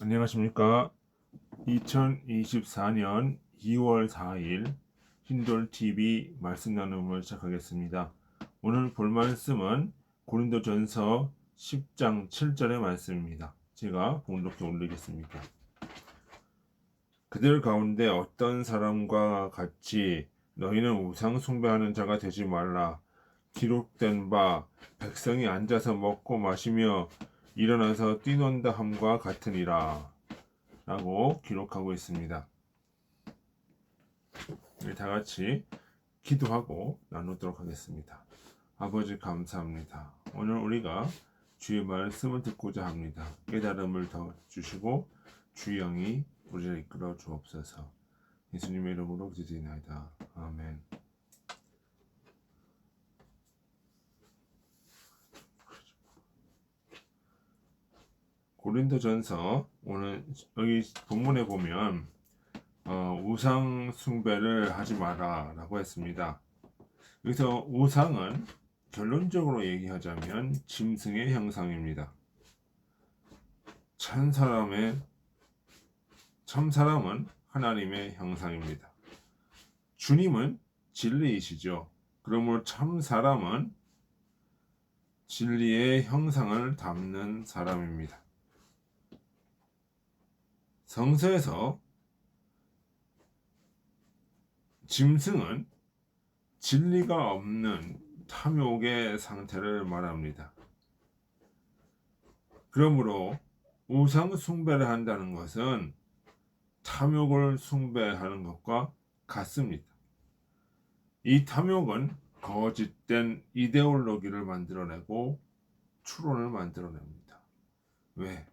안녕하십니까. 2024년 2월 4일 신돌TV 말씀 나눔을 시작하겠습니다. 오늘 볼 말씀은 고린도전서 10장 7절의 말씀입니다. 제가 봉독해 올리겠습니다. 그들 가운데 어떤 사람과 같이 너희는 우상 숭배하는 자가 되지 말라. 기록된 바 백성이 앉아서 먹고 마시며 일어나서 뛰논다 함과 같으니라 라고 기록하고 있습니다. 우리 다 같이 기도하고 나누도록 하겠습니다. 아버지 감사합니다. 오늘 우리가 주의 말씀을 듣고자 합니다. 깨달음을 더 주시고 주의 영이 우리를 이끌어 주옵소서. 예수님의 이름으로 기도드리나이다. 아멘. 고린도전서 오늘 여기 본문에 보면 우상 숭배를 하지 마라 라고 했습니다. 여기서 우상은 결론적으로 얘기하자면 짐승의 형상입니다. 참사람은 하나님의 형상입니다. 주님은 진리이시죠. 그러므로 참사람은 진리의 형상을 담는 사람입니다. 성서에서 짐승은 진리가 없는 탐욕의 상태를 말합니다. 그러므로 우상 숭배를 한다는 것은 탐욕을 숭배하는 것과 같습니다. 이 탐욕은 거짓된 이데올로기를 만들어내고 추론을 만들어냅니다. 왜?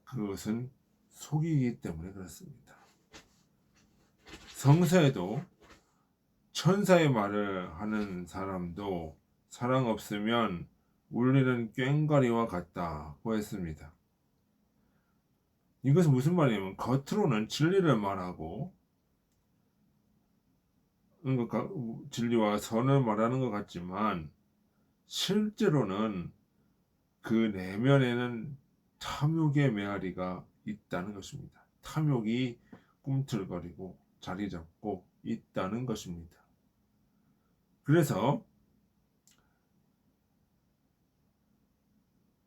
그것은 속이기 때문에 그렇습니다. 성서에도 천사의 말을 하는 사람도 사랑 없으면 울리는 꽹과리와 같다고 했습니다. 이것은 무슨 말이냐면 겉으로는 진리를 말하고 진리와 선을 말하는 것 같지만 실제로는 그 내면에는 탐욕의 메아리가 있다는 것입니다. 탐욕이 꿈틀거리고 자리 잡고 있다는 것입니다. 그래서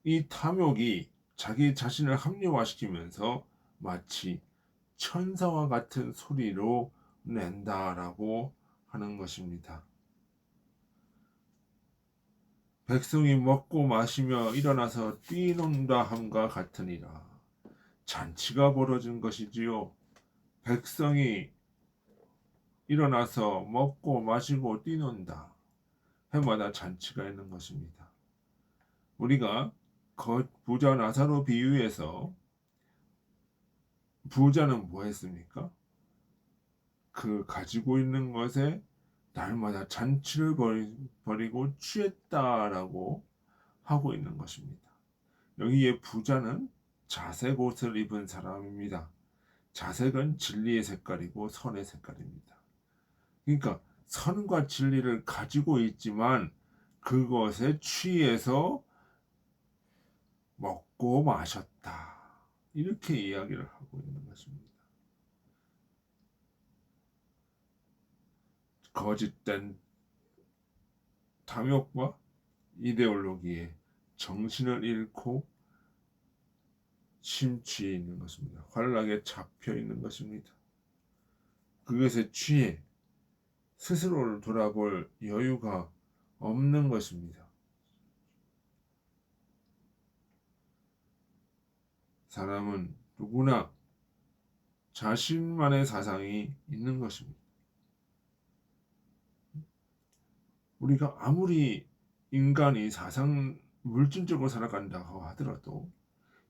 이 탐욕이 자기 자신을 합리화시키면서 마치 천사와 같은 소리로 낸다라고 하는 것입니다. 백성이 먹고 마시며 일어나서 뛰논다 함과 같으니라. 잔치가 벌어진 것이지요. 백성이 일어나서 먹고 마시고 뛰논다. 해마다 잔치가 있는 것입니다. 우리가 부자 나사로 비유에서 부자는 뭐 했습니까? 그 가지고 있는 것에 날마다 잔치를 벌이고 취했다라고 하고 있는 것입니다. 여기에 부자는 자색 옷을 입은 사람입니다. 자색은 진리의 색깔이고 선의 색깔입니다. 그러니까 선과 진리를 가지고 있지만 그것에 취해서 먹고 마셨다. 이렇게 이야기를 하고 있는 것입니다. 거짓된 탐욕과 이데올로기에 정신을 잃고 심취해 있는 것입니다. 환락에 잡혀 있는 것입니다. 그것에 취해 스스로를 돌아볼 여유가 없는 것입니다. 사람은 누구나 자신만의 사상이 있는 것입니다. 우리가 아무리 인간이 물질적으로 살아간다고 하더라도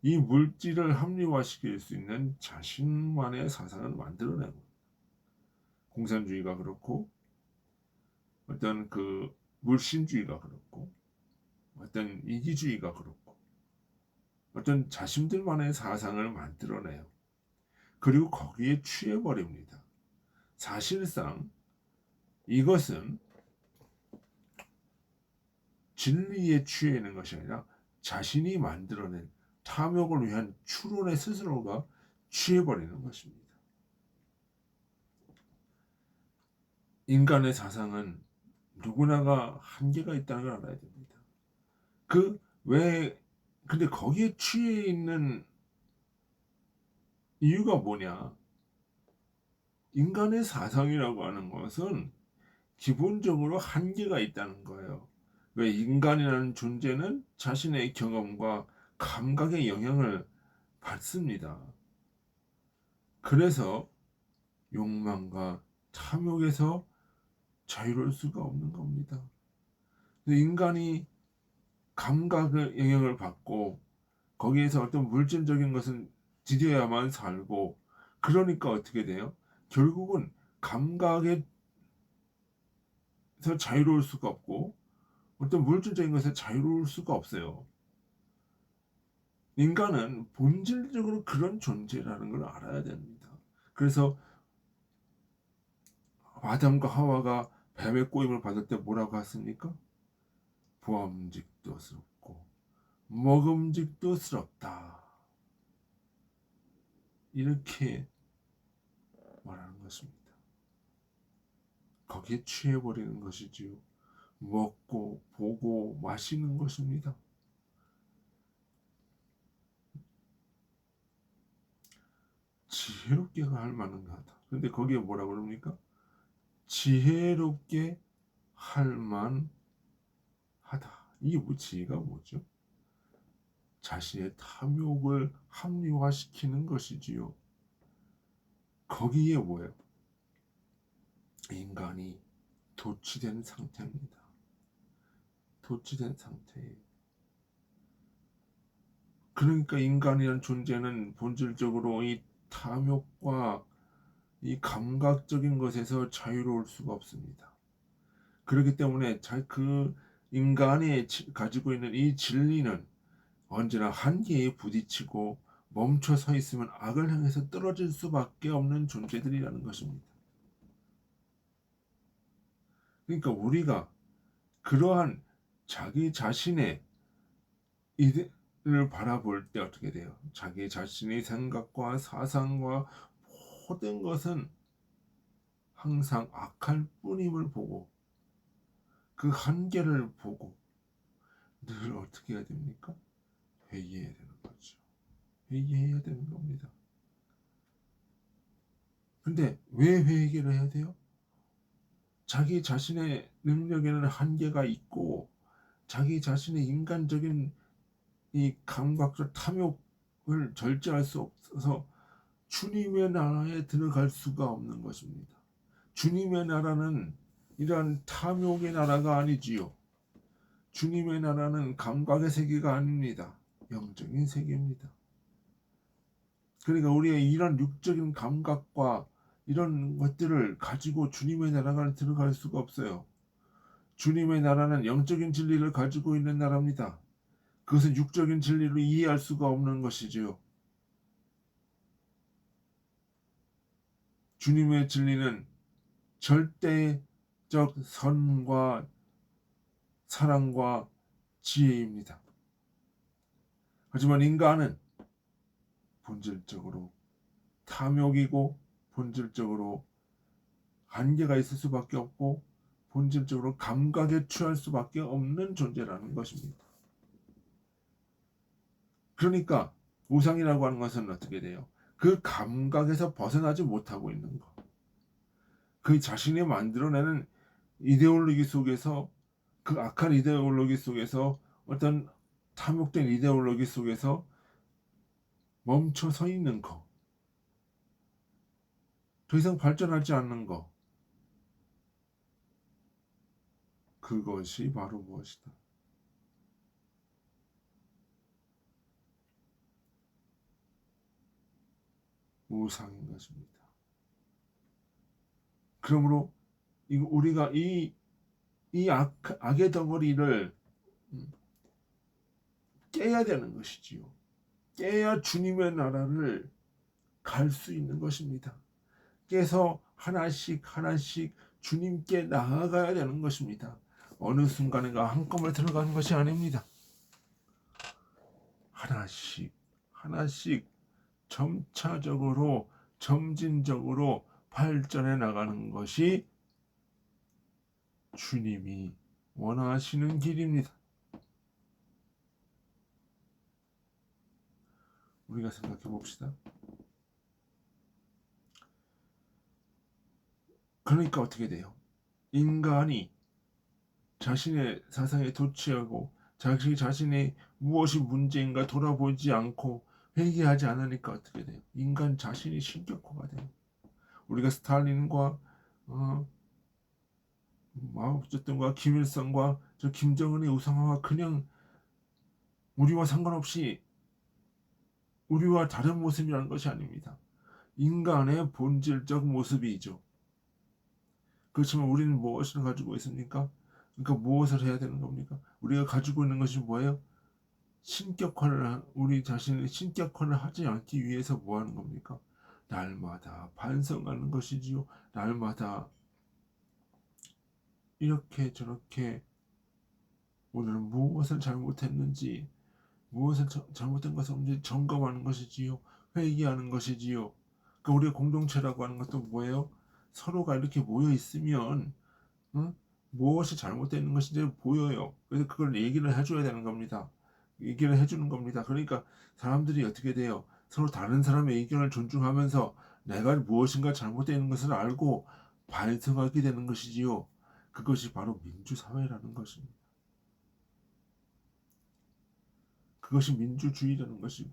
이 물질을 합리화시킬 수 있는 자신만의 사상을 만들어내고, 공산주의가 그렇고 어떤 물신주의가 그렇고 어떤 이기주의가 그렇고 어떤 자신들만의 사상을 만들어내요. 그리고 거기에 취해버립니다. 사실상 이것은 진리에 취해 있는 것이 아니라 자신이 만들어낸 탐욕을 위한 추론의 스스로가 취해버리는 것입니다. 인간의 사상은 누구나가 한계가 있다는 걸 알아야 됩니다. 근데 거기에 취해 있는 이유가 뭐냐? 인간의 사상이라고 하는 것은 기본적으로 한계가 있다는 거예요. 왜 인간이라는 존재는 자신의 경험과 감각의 영향을 받습니다. 그래서 욕망과 탐욕에서 자유로울 수가 없는 겁니다. 인간이 감각의 영향을 받고 거기에서 어떤 물질적인 것은 디뎌야만 살고, 그러니까 어떻게 돼요? 결국은 감각에서 자유로울 수가 없고 어떤 물질적인 것에 자유로울 수가 없어요. 인간은 본질적으로 그런 존재라는 걸 알아야 됩니다. 그래서 아담과 하와가 뱀의 꼬임을 받을 때 뭐라고 했습니까? 보암직도스럽고 먹음직도스럽다, 이렇게 말하는 것입니다. 거기에 취해버리는 것이지요. 먹고 보고 마시는 것입니다. 지혜롭게가 할 만한가하다. 근데 거기에 뭐라고 그럽니까? 지혜롭게 할 만하다. 이게 지혜가 뭐죠? 자신의 탐욕을 합리화시키는 것이지요. 거기에 뭐예요? 인간이 도취된 상태입니다. 도취된 상태예요. 그러니까 인간이라는 존재는 본질적으로 이 탐욕과 이 감각적인 것에서 자유로울 수가 없습니다. 그렇기 때문에 그 인간이 가지고 있는 이 진리는 언제나 한계에 부딪히고 멈춰 서 있으면 악을 향해서 떨어질 수밖에 없는 존재들이라는 것입니다. 그러니까 우리가 그러한 자기 자신의 이들을 바라볼 때 어떻게 돼요? 자기 자신의 생각과 사상과 모든 것은 항상 악할 뿐임을 보고 그 한계를 보고 늘 어떻게 해야 됩니까? 회개해야 되는 거죠. 회개해야 되는 겁니다. 근데 왜 회개를 해야 돼요? 자기 자신의 능력에는 한계가 있고 자기 자신의 인간적인 이 감각적 탐욕을 절제할 수 없어서 주님의 나라에 들어갈 수가 없는 것입니다. 주님의 나라는 이러한 탐욕의 나라가 아니지요. 주님의 나라는 감각의 세계가 아닙니다. 영적인 세계입니다. 그러니까 우리의 이런 육적인 감각과 이런 것들을 가지고 주님의 나라가 들어갈 수가 없어요. 주님의 나라는 영적인 진리를 가지고 있는 나라입니다. 그것은 육적인 진리로 이해할 수가 없는 것이지요. 주님의 진리는 절대적 선과 사랑과 지혜입니다. 하지만 인간은 본질적으로 탐욕이고 본질적으로 한계가 있을 수밖에 없고 본질적으로 감각에 취할 수밖에 없는 존재라는 것입니다. 그러니까 우상이라고 하는 것은 어떻게 돼요? 그 감각에서 벗어나지 못하고 있는 것. 그 자신이 만들어내는 이데올로기 속에서, 그 악한 이데올로기 속에서, 어떤 탐욕된 이데올로기 속에서 멈춰 서 있는 것. 더 이상 발전하지 않는 것. 그것이 바로 무엇이다? 우상인 것입니다. 그러므로 우리가 이 악의 덩어리를 깨야 되는 것이지요. 깨야 주님의 나라를 갈 수 있는 것입니다. 깨서 하나씩 하나씩 주님께 나아가야 되는 것입니다. 어느 순간인가 한꺼번에 들어가는 것이 아닙니다. 하나씩 하나씩 점차적으로 점진적으로 발전해 나가는 것이 주님이 원하시는 길입니다. 우리가 생각해 봅시다. 그러니까 어떻게 돼요? 인간이 자신의 사상에 도취하고 자신의 무엇이 문제인가 돌아보지 않고 회개하지 않으니까 어떻게 돼요? 인간 자신이 신격화가 돼요. 우리가 스탈린과 마오쩌둥과 김일성과 저 김정은의 우상화가 그냥 우리와 상관없이 우리와 다른 모습이라는 것이 아닙니다. 인간의 본질적 모습이죠. 그렇지만 우리는 무엇을 가지고 있습니까? 그러니까 무엇을 해야 되는 겁니까? 우리가 가지고 있는 것이 뭐예요? 우리 자신의 신격화를 하지 않기 위해서 뭐 하는 겁니까? 날마다 반성하는 것이지요. 날마다 이렇게 저렇게 오늘은 무엇을 잘못했는지, 무엇을 잘못된 것이 없는지 점검하는 것이지요. 회개하는 것이지요. 그러니까 우리가 공동체라고 하는 것도 뭐예요? 서로가 이렇게 모여 있으면 무엇이 잘못되는 것인지 보여요. 그래서 그걸 얘기를 해줘야 되는 겁니다. 얘기를 해주는 겁니다. 그러니까 사람들이 어떻게 돼요? 서로 다른 사람의 의견을 존중하면서 내가 무엇인가 잘못되는 것을 알고 반성하게 되는 것이지요. 그것이 바로 민주사회라는 것입니다. 그것이 민주주의라는 것이고,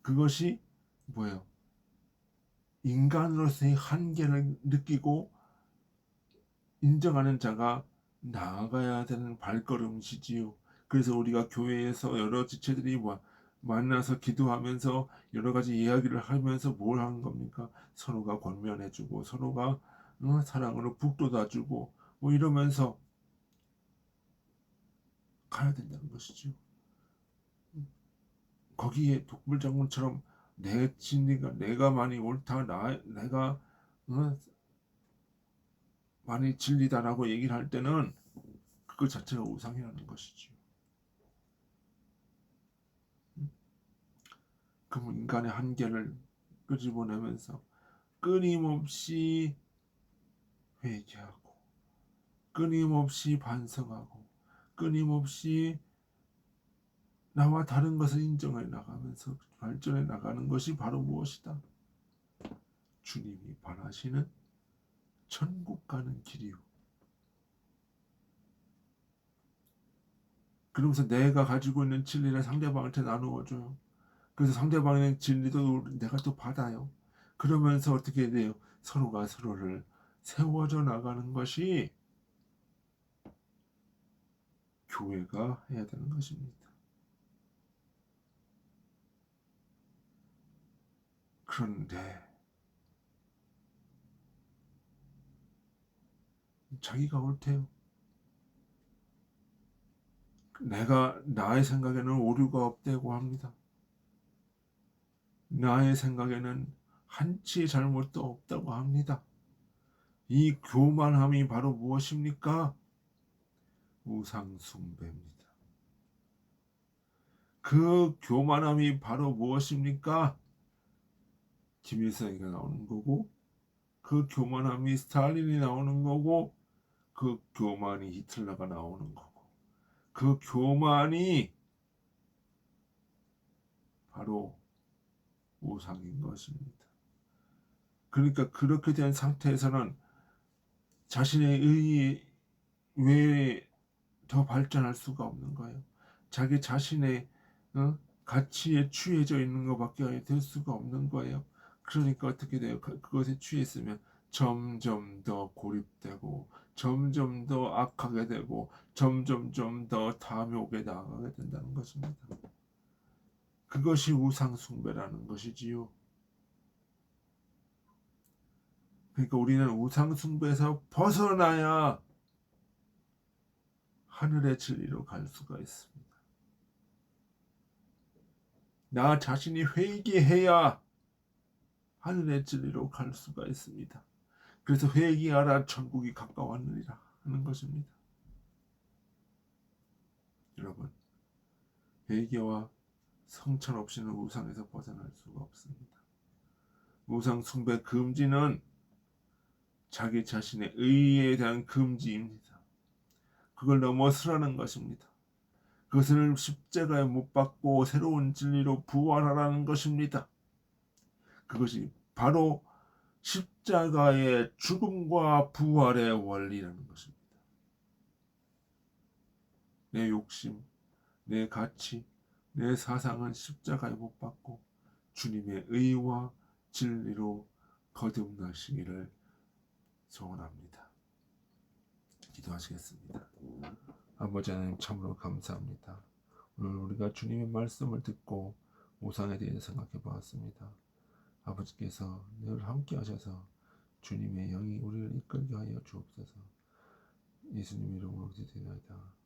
그것이 뭐예요? 인간으로서의 한계를 느끼고 인정하는 자가 나아가야 되는 발걸음이지요. 그래서 우리가 교회에서 여러 지체들이 만나서 기도하면서 여러 가지 이야기를 하면서 뭘 하는 겁니까? 서로가 권면해주고 서로가 사랑으로 북돋아주고 뭐 이러면서 가야 된다는 것이죠. 거기에 독불장군처럼 내 진리가 내가 많이 옳다, 내가 많이 진리다라고 얘기를 할 때는 그것 자체가 우상이라는 것이죠. 그 인간의 한계를 끄집어내면서 끊임없이 회개하고 끊임없이 반성하고 끊임없이 나와 다른 것을 인정해 나가면서 발전해 나가는 것이 바로 무엇이다? 주님이 바라시는 천국 가는 길이요. 그러면서 내가 가지고 있는 진리를 상대방한테 나누어줘요. 그래서 상대방의 진리도 내가 또 받아요. 그러면서 어떻게 돼요? 서로가 서로를 세워져 나가는 것이 교회가 해야 되는 것입니다. 그런데 자기가 옳대요. 나의 생각에는 오류가 없다고 합니다. 나의 생각에는 한치의 잘못도 없다고 합니다. 이 교만함이 바로 무엇입니까? 우상숭배입니다. 그 교만함이 바로 무엇입니까? 김일성이가 나오는 거고, 그 교만함이 스탈린이 나오는 거고, 그 교만이 히틀러가 나오는 거고, 그 교만이 바로 우상인 것입니다. 그러니까 그렇게 된 상태에서는 자신의 의의 외에 더 발전할 수가 없는 거예요. 자기 자신의 가치에 취해져 있는 것밖에 될 수가 없는 거예요. 그러니까 어떻게 돼요? 그것에 취했으면 점점 더 고립되고 점점 더 악하게 되고 점점 더 탐욕에 나아가게 된다는 것입니다. 그것이 우상숭배라는 것이지요. 그러니까 우리는 우상숭배에서 벗어나야 하늘의 진리로 갈 수가 있습니다. 나 자신이 회개해야 하늘의 진리로 갈 수가 있습니다. 그래서 회개하라 천국이 가까웠느니라 하는 것입니다. 여러분, 회개와 성찬 없이는 우상에서 벗어날 수가 없습니다. 우상 숭배 금지는 자기 자신의 의에 대한 금지입니다. 그걸 넘어서라는 것입니다. 그것을 십자가에 못 박고 새로운 진리로 부활하라는 것입니다. 그것이 바로 십자가의 죽음과 부활의 원리라는 것입니다. 내 욕심, 내 가치, 내 사상은 십자가에 못 박고 주님의 의와 진리로 거듭나시기를 소원합니다. 기도하시겠습니다. 아버지 하나님 참으로 감사합니다. 오늘 우리가 주님의 말씀을 듣고 우상에 대해 생각해 보았습니다. 아버지께서 늘 함께 하셔서 주님의 영이 우리를 이끌게 하여 주옵소서. 예수님 이름으로 기도드리나이다.